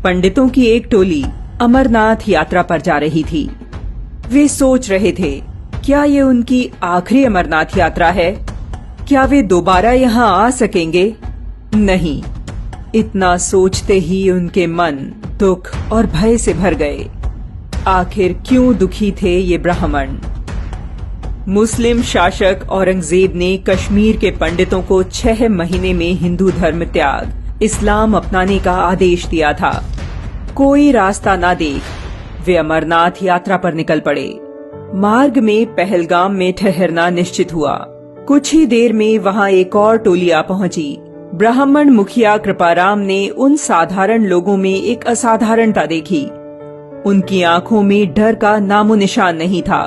पंडितों की एक टोली अमरनाथ यात्रा पर जा रही थी। वे सोच रहे थे, क्या ये उनकी आखिरी अमरनाथ यात्रा है? क्या वे दोबारा यहाँ आ सकेंगे? नहीं। इतना सोचते ही उनके मन दुख और भय से भर गए। आखिर क्यों दुखी थे ये ब्राह्मण? मुस्लिम शासक औरंगजेब ने कश्मीर के पंडितों को 6 महीने में हिंदू धर्म त्याग, इस्लाम अपनाने का आदेश दिया था। कोई रास्ता न देख वे अमरनाथ यात्रा पर निकल पड़े। मार्ग में पहलगाम में ठहरना निश्चित हुआ। कुछ ही देर में वहां एक और टोली आ पहुंची। ब्राह्मण मुखिया कृपाराम ने उन साधारण लोगों में एक असाधारणता देखी। उनकी आंखों में डर का नामो निशान नहीं था।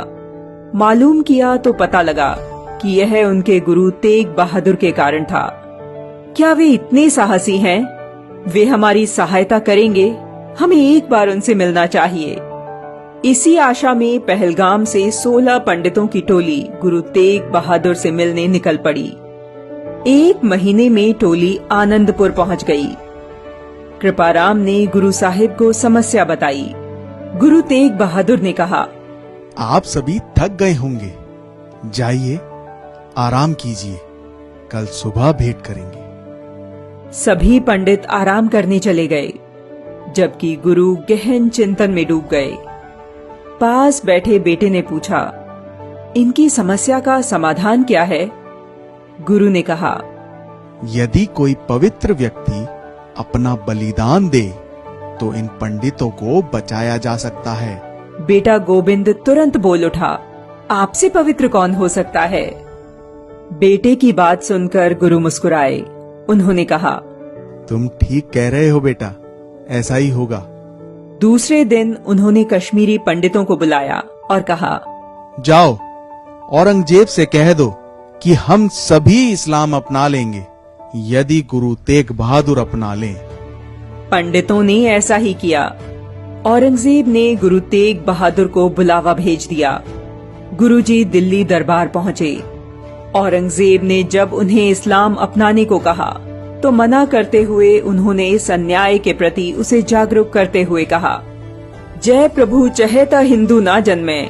मालूम किया तो पता लगा कि यह उनके गुरु तेग बहादुर के कारण था। क्या वे इतने साहसी हैं? वे हमारी सहायता करेंगे? हमें एक बार उनसे मिलना चाहिए। इसी आशा में पहलगाम से 16 पंडितों की टोली गुरु तेग बहादुर से मिलने निकल पड़ी। 1 महीने में टोली आनंदपुर पहुंच गई। कृपाराम ने गुरु साहिब को समस्या बताई। गुरु तेग बहादुर ने कहा, आप सभी थक गए होंगे, जाइए आराम कीजिए, कल सुबह भेंट करेंगे। सभी पंडित आराम करने चले गए, जबकि गुरु गहन चिंतन में डूब गए। पास बैठे बेटे ने पूछा, इनकी समस्या का समाधान क्या है? गुरु ने कहा, यदि कोई पवित्र व्यक्ति अपना बलिदान दे तो इन पंडितों को बचाया जा सकता है। बेटा गोविंद तुरंत बोल उठा, आपसे पवित्र कौन हो सकता है? बेटे की बात सुनकर गुरु मुस्कुराए। उन्होंने कहा, तुम ठीक कह रहे हो बेटा, ऐसा ही होगा। दूसरे दिन उन्होंने कश्मीरी पंडितों को बुलाया और कहा, जाओ औरंगजेब से कह दो कि हम सभी इस्लाम अपना लेंगे यदि गुरु तेग बहादुर अपना लें। पंडितों ने ऐसा ही किया। औरंगजेब ने गुरु तेग बहादुर को बुलावा भेज दिया। गुरुजी दिल्ली दरबार पहुंचे। औरंगजेब ने जब उन्हें इस्लाम अपनाने को कहा तो मना करते हुए उन्होंने इस अन्याय के प्रति उसे जागरूक करते हुए कहा, जय प्रभु चहेता हिंदू ना जन्मे,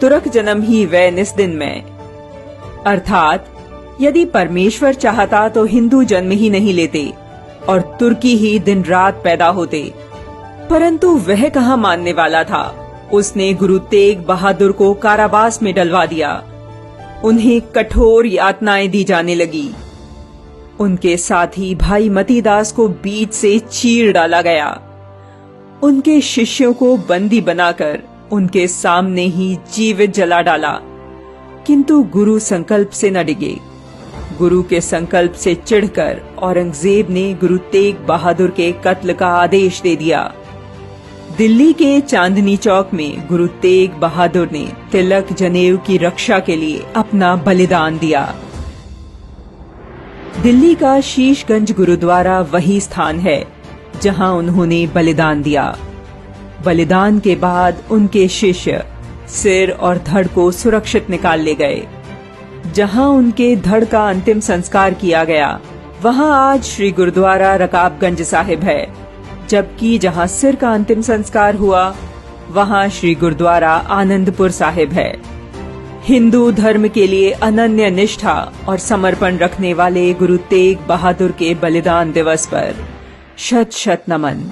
तुरक जन्म ही वै निस्दिन में। अर्थात यदि परमेश्वर चाहता तो हिंदू जन्म ही नहीं लेते और तुर्की ही दिन रात पैदा होते। परंतु वह कहाँ मानने वाला था। उसने गुरु तेग बहादुर को कारावास में डलवा दिया। उन्हें कठोर यातनाएं दी जाने लगी। उनके साथी भाई मतीदास को बीच से चीर डाला गया। उनके शिष्यों को बंदी बनाकर उनके सामने ही जीवित जला डाला। किंतु गुरु संकल्प से न डिगे। गुरु के संकल्प से चिढ़कर औरंगजेब ने गुरु तेग बहादुर के कत्ल का आदेश दे दिया। दिल्ली के चांदनी चौक में गुरु तेग बहादुर ने तिलक जनेऊ की रक्षा के लिए अपना बलिदान दिया। दिल्ली का शीशगंज गुरुद्वारा वही स्थान है जहां उन्होंने बलिदान दिया। बलिदान के बाद उनके शिष्य सिर और धड़ को सुरक्षित निकाल ले गए। जहां उनके धड़ का अंतिम संस्कार किया गया वहां आज श्री गुरुद्वारा रकाबगंज साहिब है, जबकि जहां सिर का अंतिम संस्कार हुआ वहां श्री गुरुद्वारा आनंदपुर साहिब है। हिंदू धर्म के लिए अनन्य निष्ठा और समर्पण रखने वाले गुरु तेग बहादुर के बलिदान दिवस पर शत शत नमन।